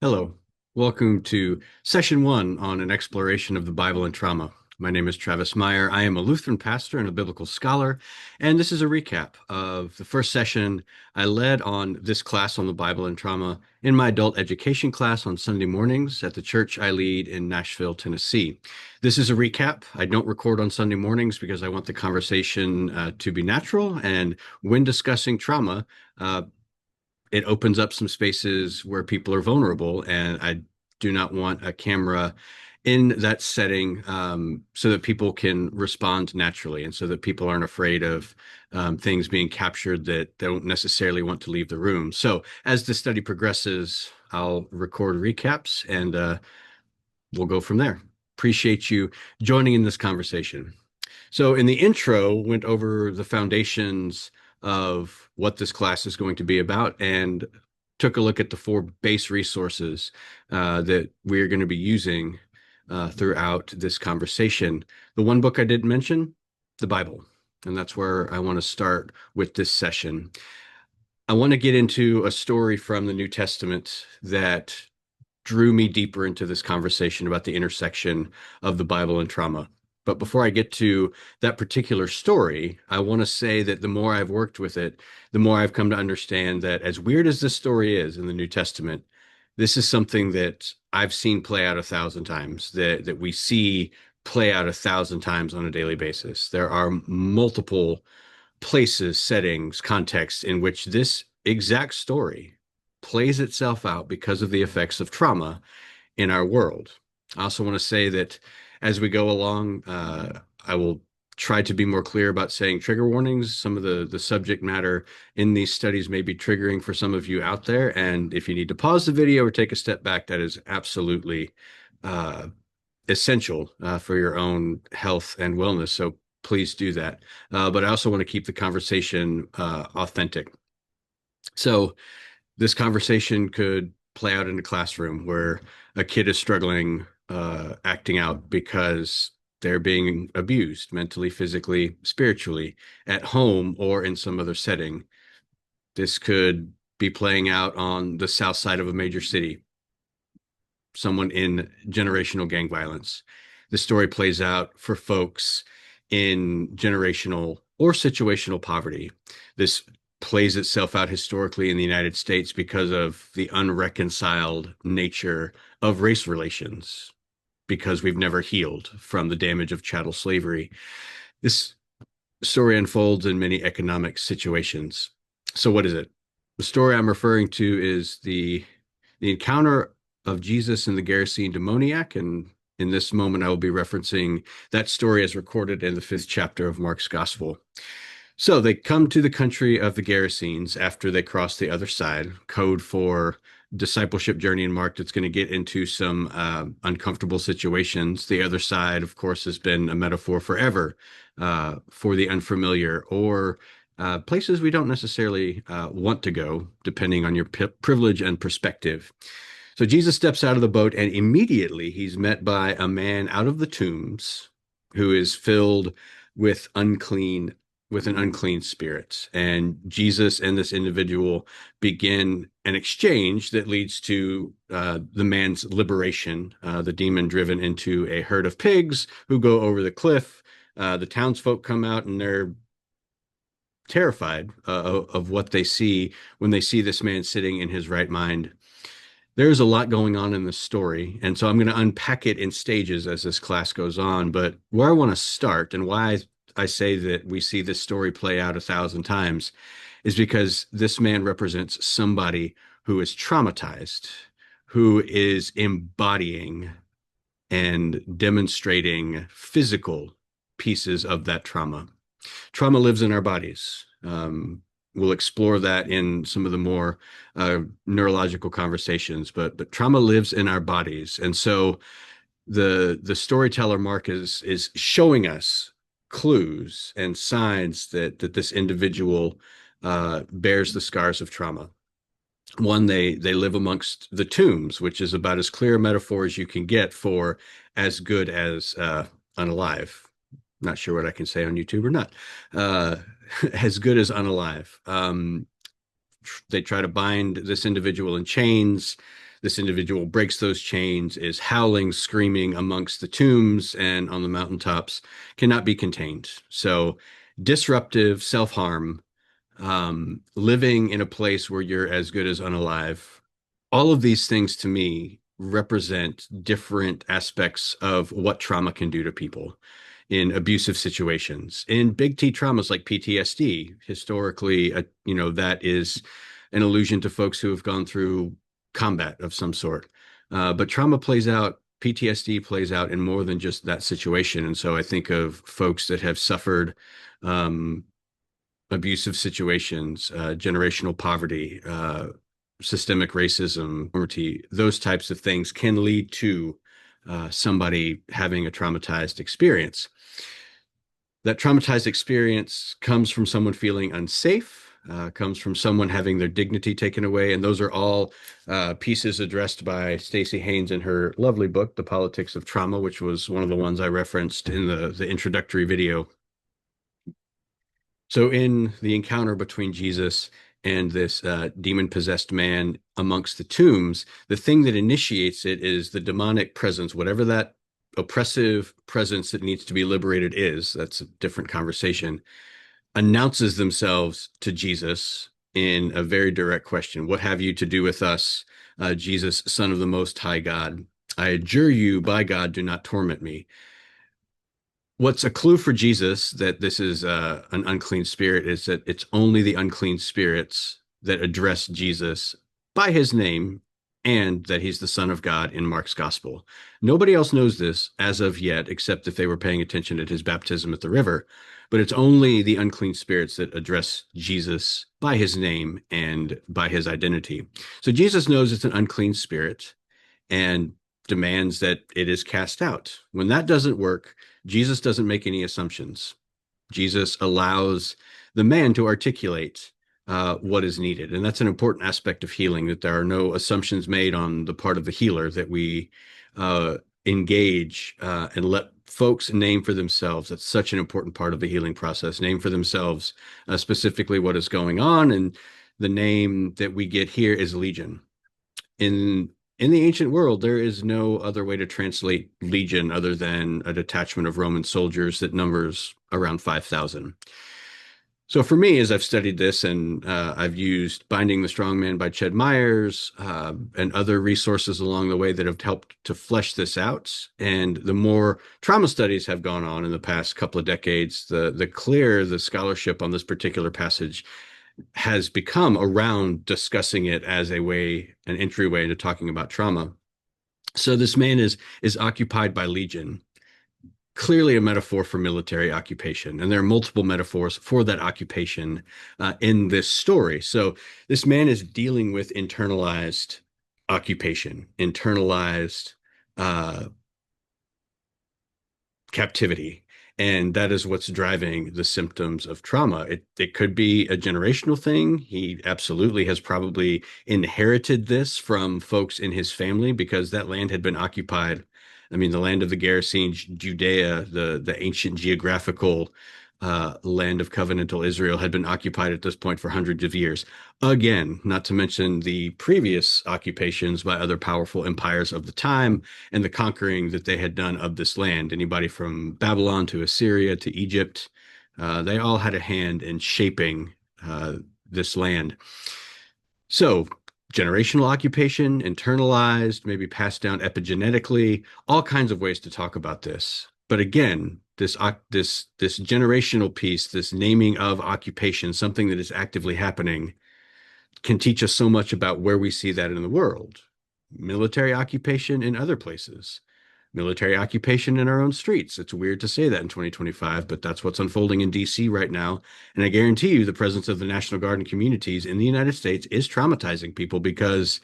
Hello. Welcome to session one on an exploration of the Bible and trauma. My name is Travis Meyer. I am a Lutheran pastor and a biblical scholar, and this is a recap of the first session I led on this class on the Bible and trauma in my adult education class on Sunday mornings at the church I lead in Nashville, Tennessee. This is a recap. I don't record on Sunday mornings because I want the conversation to be natural, and when discussing trauma, it opens up some spaces where people are vulnerable, and I do not want a camera in that setting so that people can respond naturally and so that people aren't afraid of things being captured that they don't necessarily want to leave the room. So as the study progresses, I'll record recaps and we'll go from there. Appreciate you joining in this conversation. So in the intro, went over the foundations of what this class is going to be about and took a look at the four base resources that we're going to be using throughout this conversation. The one book I didn't mention, the Bible, and that's where I want to start with this session. I want to get into a story from the New Testament that drew me deeper into this conversation about the intersection of the Bible and trauma. But before I get to that particular story, I want to say that the more I've worked with it, the more I've come to understand that as weird as this story is in the New Testament, this is something that I've seen play out 1,000 times, that we see play out 1,000 times on a daily basis. There are multiple places, settings, contexts in which this exact story plays itself out because of the effects of trauma in our world. I also want to say that as we go along, I will try to be more clear about saying trigger warnings. Some of the subject matter in these studies may be triggering for some of you out there. And if you need to pause the video or take a step back, that is absolutely essential for your own health and wellness. So please do that. But I also want to keep the conversation authentic. So this conversation could play out in a classroom where a kid is struggling, acting out because they're being abused mentally, physically, spiritually, at home or in some other setting. This could be playing out on the south side of a major city, someone in generational gang violence. The story plays out for folks in generational or situational poverty. This plays itself out historically in the United States because of the unreconciled nature of race relations, because we've never healed from the damage of chattel slavery. This story unfolds in many economic situations. So what is it? The story I'm referring to is the encounter of Jesus and the Gerasene demoniac, and in this moment I will be referencing that story as recorded in the 5th chapter of Mark's Gospel. So they come to the country of the Gerasenes after they cross the other side, code for discipleship journey in Mark that's going to get into some uncomfortable situations. The other side, of course, has been a metaphor forever for the unfamiliar or places we don't necessarily want to go, depending on your privilege and perspective. So Jesus steps out of the boat, and immediately he's met by a man out of the tombs who is filled with an unclean spirit. And Jesus and this individual begin an exchange that leads to the man's liberation, the demon driven into a herd of pigs who go over the cliff. The townsfolk come out and they're terrified of what they see when they see this man sitting in his right mind. There's a lot going on in this story, and so I'm going to unpack it in stages as this class goes on. But where I want to start and why I say that we see this story play out 1,000 times is because this man represents somebody who is traumatized, who is embodying and demonstrating physical pieces of that trauma. Trauma lives in our bodies. We'll explore that in some of the more neurological conversations, but trauma lives in our bodies. And so the storyteller Mark is showing us clues and signs that this individual bears the scars of trauma. One, they live amongst the tombs, which is about as clear a metaphor as you can get for as good as unalive. Not sure what I can say on YouTube or not. As good as unalive. They try to bind this individual in chains. This individual breaks those chains, is howling, screaming amongst the tombs and on the mountaintops, cannot be contained. So disruptive self-harm, living in a place where you're as good as unalive, all of these things to me represent different aspects of what trauma can do to people in abusive situations. In big T traumas like PTSD, historically, that is an allusion to folks who have gone through combat of some sort. But trauma plays out, PTSD plays out in more than just that situation. And so I think of folks that have suffered um, abusive situations, generational poverty, systemic racism, those types of things can lead to somebody having a traumatized experience. That traumatized experience comes from someone feeling unsafe, comes from someone having their dignity taken away. And those are all pieces addressed by Stacey Haynes in her lovely book, The Politics of Trauma, which was one of the ones I referenced in the introductory video. So in the encounter between Jesus and this demon-possessed man amongst the tombs, the thing that initiates it is the demonic presence, whatever that oppressive presence that needs to be liberated is, that's a different conversation, announces themselves to Jesus in a very direct question. What have you to do with us, Jesus, Son of the Most High God? I adjure you, by God, do not torment me. What's a clue for Jesus that this is an unclean spirit is that it's only the unclean spirits that address Jesus by his name and that he's the Son of God in Mark's gospel. Nobody else knows this as of yet, except if they were paying attention at his baptism at the river. But it's only the unclean spirits that address Jesus by his name and by his identity. So Jesus knows it's an unclean spirit and demands that it is cast out. When that doesn't work, Jesus doesn't make any assumptions. Jesus allows the man to articulate what is needed. And that's an important aspect of healing, that there are no assumptions made on the part of the healer, that we engage and let folks name for themselves. That's such an important part of the healing process. Name for themselves specifically what is going on. And the name that we get here is legion. In the ancient world, there is no other way to translate legion other than a detachment of Roman soldiers that numbers around 5,000. So for me, as I've studied this and I've used Binding the Strong Man by Ched Myers and other resources along the way that have helped to flesh this out, and the more trauma studies have gone on in the past couple of decades, the clearer the scholarship on this particular passage has become around discussing it as a way, an entryway into talking about trauma. So this man is occupied by legion, clearly a metaphor for military occupation. And there are multiple metaphors for that occupation in this story. So this man is dealing with internalized occupation, internalized captivity. And that is what's driving the symptoms of trauma. It could be a generational thing. He absolutely has probably inherited this from folks in his family because that land had been occupied. I mean, the land of the Gerasenes, Judea, the ancient geographical land of covenantal Israel, had been occupied at this point for hundreds of years. Again, not to mention the previous occupations by other powerful empires of the time and the conquering that they had done of this land. Anybody from Babylon to Assyria to Egypt, they all had a hand in shaping this land. So generational occupation, internalized, maybe passed down epigenetically, all kinds of ways to talk about this. But again, this generational piece, this naming of occupation, something that is actively happening, can teach us so much about where we see that in the world. Military occupation in other places, military occupation in our own streets. It's weird to say that in 2025, but that's what's unfolding in DC right now. And I guarantee you the presence of the National Guard in communities in the United States is traumatizing people because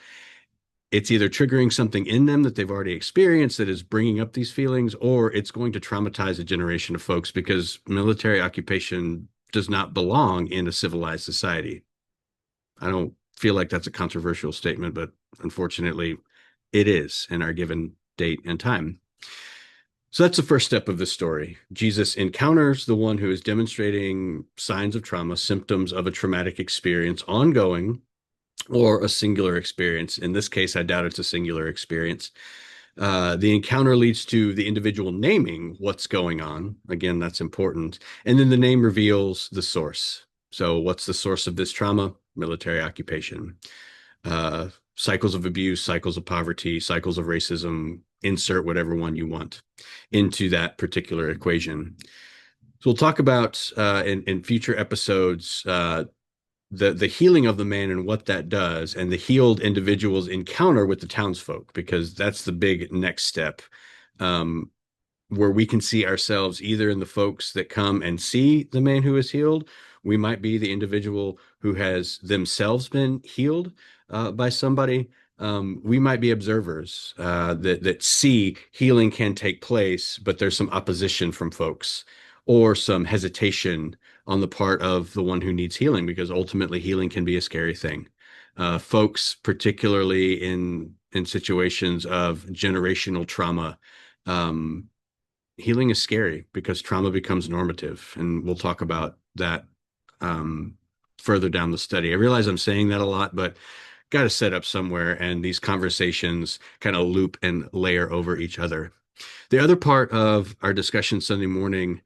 it's either triggering something in them that they've already experienced that is bringing up these feelings, or it's going to traumatize a generation of folks because military occupation does not belong in a civilized society. I don't feel like that's a controversial statement, but unfortunately, it is in our given date and time. So that's the first step of the story. Jesus encounters the one who is demonstrating signs of trauma, symptoms of a traumatic experience ongoing, or a singular experience. In this case, I doubt it's a singular experience. The encounter leads to the individual naming what's going on. Again, that's important. And then the name reveals the source. So, what's the source of this trauma? Military occupation. Cycles of abuse, cycles of poverty, cycles of racism, insert whatever one you want into that particular equation. So we'll talk about in future episodes the healing of the man and what that does, and the healed individual's encounter with the townsfolk, because that's the big next step. Um, where we can see ourselves either in the folks that come and see the man who is healed. We might be the individual who has themselves been healed by somebody. We might be observers that see healing can take place, but there's some opposition from folks or some hesitation on the part of the one who needs healing, because ultimately healing can be a scary thing. Folks, particularly in situations of generational trauma, um, healing is scary because trauma becomes normative, and we'll talk about that um, further down the study. I realize I'm saying that a lot, but got to set up somewhere, and these conversations kind of loop and layer over each other. The other part of our discussion Sunday morning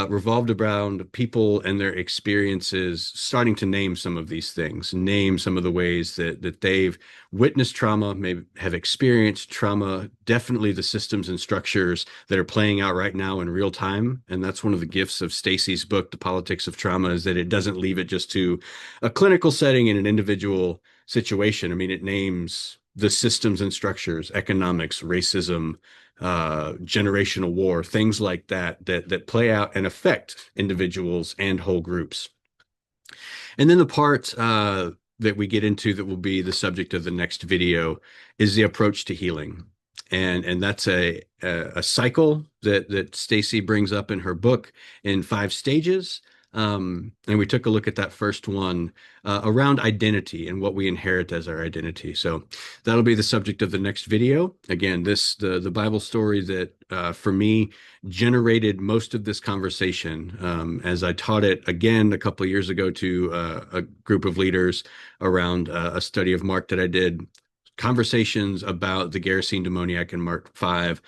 revolved around people and their experiences, starting to name some of these things, name some of the ways that they've witnessed trauma, maybe have experienced trauma, definitely the systems and structures that are playing out right now in real time. And that's one of the gifts of Stacy's book, The Politics of Trauma, is that it doesn't leave it just to a clinical setting in an individual situation. I mean, it names the systems and structures, economics, racism, generational war, things like that play out and affect individuals and whole groups. And then the part that we get into that will be the subject of the next video is the approach to healing. And that's a cycle that Stacy brings up in her book in 5 stages. And we took a look at that first one around identity and what we inherit as our identity. So that'll be the subject of the next video. Again, the Bible story that for me generated most of this conversation as I taught it again a couple of years ago to a group of leaders around a study of Mark that I did. Conversations about the Gerasene demoniac in Mark 5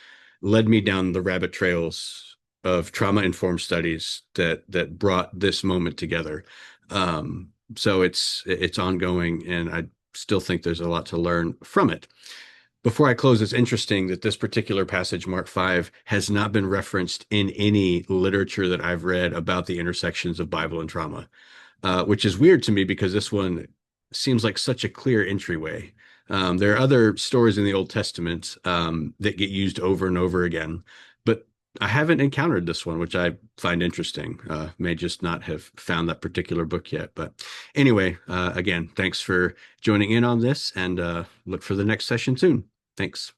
led me down the rabbit trails of trauma-informed studies that brought this moment together. So it's ongoing, and I still think there's a lot to learn from it. Before I close, it's interesting that this particular passage, Mark 5, has not been referenced in any literature that I've read about the intersections of Bible and trauma, which is weird to me because this one seems like such a clear entryway. There are other stories in the Old Testament that get used over and over again, but I haven't encountered this one, which I find interesting. May just not have found that particular book yet. But anyway, again, thanks for joining in on this, and look for the next session soon. Thanks.